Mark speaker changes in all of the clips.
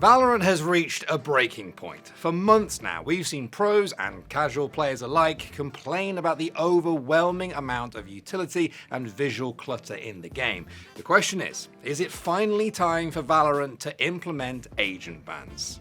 Speaker 1: Valorant has reached a breaking point. For months now, we've seen pros and casual players alike complain about the overwhelming amount of utility and visual clutter in the game. The question is it finally time for Valorant to implement agent bans?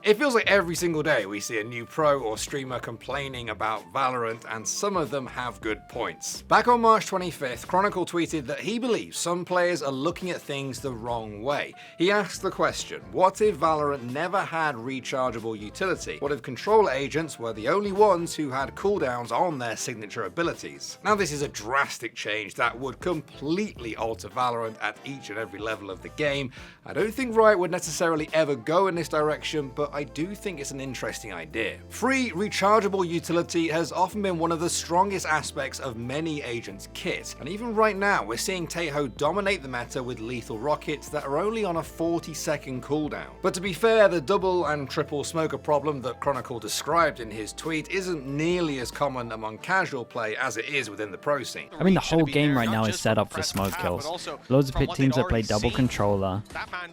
Speaker 1: It feels like every single day we see a new pro or streamer complaining about Valorant, and some of them have good points. Back on March 25th, Chronicle tweeted that he believes some players are looking at things the wrong way. He asked the question, what if Valorant never had rechargeable utility? What if controller agents were the only ones who had cooldowns on their signature abilities? Now this is a drastic change that would completely alter Valorant at each and every level of the game. I don't think Riot would necessarily ever go in this direction, but I do think it's an interesting idea. Free, rechargeable utility has often been one of the strongest aspects of many agents' kit, and even right now we're seeing Taeho dominate the meta with lethal rockets that are only on a 40-second cooldown. But to be fair, the double and triple smoker problem that Chronicle described in his tweet isn't nearly as common among casual play as it is within the pro scene.
Speaker 2: I mean, the whole game right now is set up for smoke kills. Loads of pit teams that play double controller.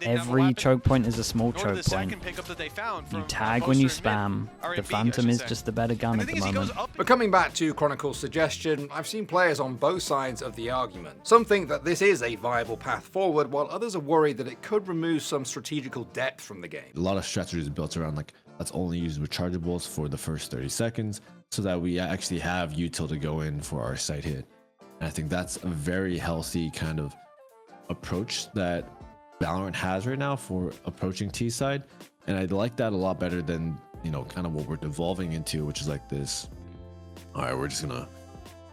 Speaker 2: Every choke point is a small choke point. You tag when you spam. The Phantom is just the better gun at the moment.
Speaker 1: But coming back to Chronicle's suggestion, I've seen players on both sides of the argument. Some think that this is a viable path forward, while others are worried that it could remove some strategical depth from the game.
Speaker 3: A lot of strategies built around let's only use rechargeables for the first 30 seconds so that we actually have util to go in for our site hit. And I think that's a very healthy kind of approach that Valorant has right now for approaching T side. And I like that a lot better than, kind of what we're devolving into, which is like this. All right, we're just going to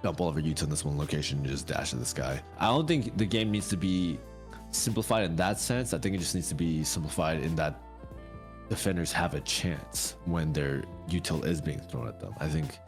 Speaker 3: dump all of our util in this one location and just dash to the sky. I don't think the game needs to be simplified in that sense. I think it just needs to be simplified in that defenders have a chance when their util is being thrown at them. I think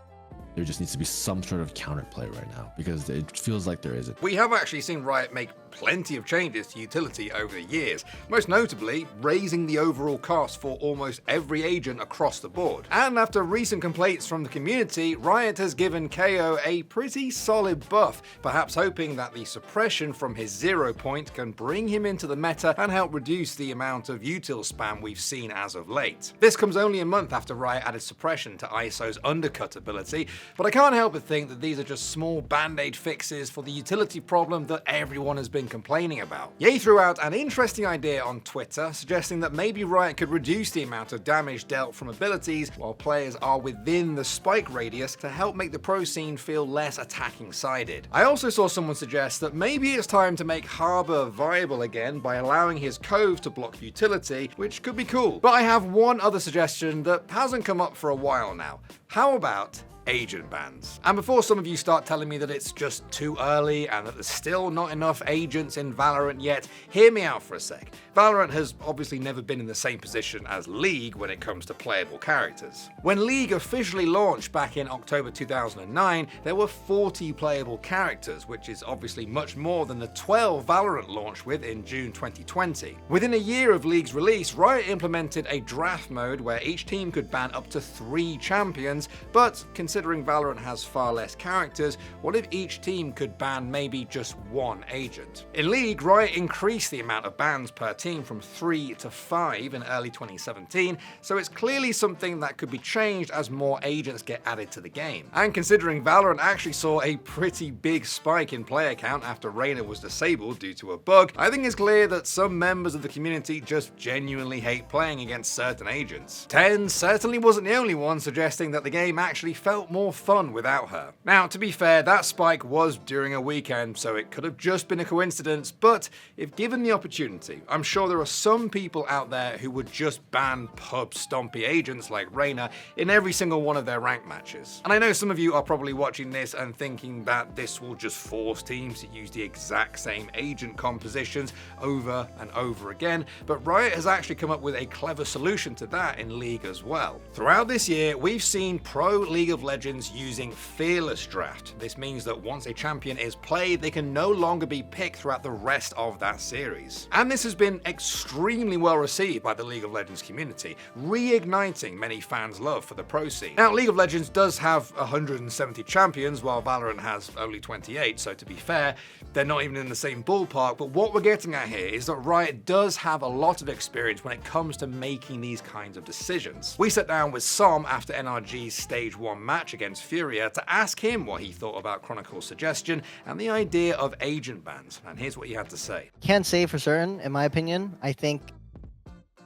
Speaker 3: there just needs to be some sort of counterplay right now because it feels like there isn't.
Speaker 1: We have actually seen Riot make plenty of changes to utility over the years, most notably raising the overall cost for almost every agent across the board. And after recent complaints from the community, Riot has given KO a pretty solid buff, perhaps hoping that the suppression from his 0 point can bring him into the meta and help reduce the amount of util spam we've seen as of late. This comes only a month after Riot added suppression to ISO's undercut ability, but I can't help but think that these are just small band-aid fixes for the utility problem that everyone has been complaining about. Ye threw out an interesting idea on Twitter, suggesting that maybe Riot could reduce the amount of damage dealt from abilities while players are within the spike radius to help make the pro scene feel less attacking-sided. I also saw someone suggest that maybe it's time to make Harbor viable again by allowing his cove to block utility, which could be cool. But I have one other suggestion that hasn't come up for a while now. How about agent bans? And before some of you start telling me that it's just too early and that there's still not enough agents in Valorant yet, hear me out for a sec. Valorant has obviously never been in the same position as League when it comes to playable characters. When League officially launched back in October 2009, there were 40 playable characters, which is obviously much more than the 12 Valorant launched with in June 2020. Within a year of League's release, Riot implemented a draft mode where each team could ban up to 3 champions, but considering Valorant has far less characters, what if each team could ban maybe just 1 agent? In League, Riot increased the amount of bans per team from 3 to 5 in early 2017, so it's clearly something that could be changed as more agents get added to the game. And considering Valorant actually saw a pretty big spike in player count after Reyna was disabled due to a bug, I think it's clear that some members of the community just genuinely hate playing against certain agents. Ten certainly wasn't the only one suggesting that the game actually felt more fun without her. Now, to be fair, that spike was during a weekend, so it could have just been a coincidence, but if given the opportunity, I'm sure there are some people out there who would just ban pub stompy agents like Reyna in every single one of their ranked matches. And I know some of you are probably watching this and thinking that this will just force teams to use the exact same agent compositions over and over again, but Riot has actually come up with a clever solution to that in League as well. Throughout this year, we've seen introducing Pro League of Legends using Fearless Draft. This means that once a champion is played, they can no longer be picked throughout the rest of that series. And this has been extremely well received by the League of Legends community, reigniting many fans' love for the pro scene. Now, League of Legends does have 170 champions, while Valorant has only 28, so to be fair, they're not even in the same ballpark, but what we're getting at here is that Riot does have a lot of experience when it comes to making these kinds of decisions. We sat down with Som after NRG's Stage 1 match against Furia to ask him what he thought about Chronicle's suggestion and the idea of agent bans, and here's what he had to say.
Speaker 4: Can't say for certain, in my opinion. I think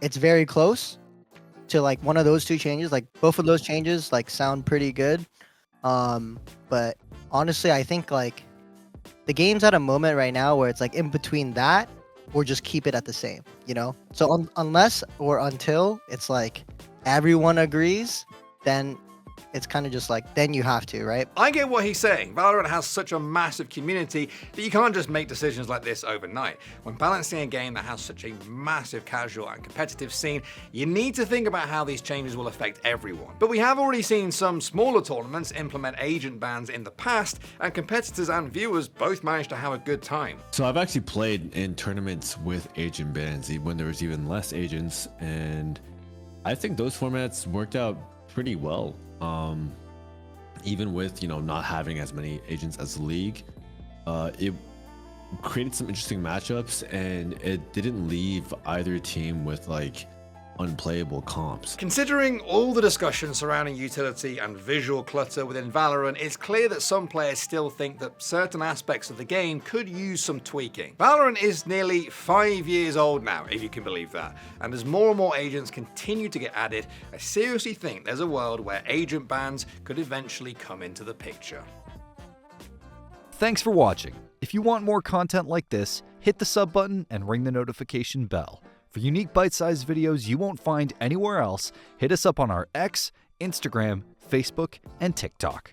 Speaker 4: it's very close to like one of those two changes. Like both of those changes like sound pretty good. But honestly, I think like the game's at a moment right now where it's like in between that or just keep it at the same, you know? So unless or until it's like everyone agrees, then it's kind of just like, then you have to, right?
Speaker 1: I get what he's saying. Valorant has such a massive community that you can't just make decisions like this overnight. When balancing a game that has such a massive casual and competitive scene, you need to think about how these changes will affect everyone. But we have already seen some smaller tournaments implement agent bans in the past, and competitors and viewers both managed to have a good time.
Speaker 3: So I've actually played in tournaments with agent bans when there was even less agents, and I think those formats worked out pretty well. Even with, you know, not having as many agents as the league, it created some interesting matchups, and it didn't leave either team with like unplayable comps.
Speaker 1: Considering all the discussion surrounding utility and visual clutter within Valorant, it's clear that some players still think that certain aspects of the game could use some tweaking. Valorant is nearly 5 years old now, if you can believe that, and as more and more agents continue to get added, I seriously think there's a world where agent bans could eventually come into the picture.
Speaker 5: Thanks for watching. If you want more content like this, hit the sub button and ring the notification bell. For unique bite-sized videos you won't find anywhere else, hit us up on our X, Instagram, Facebook, and TikTok.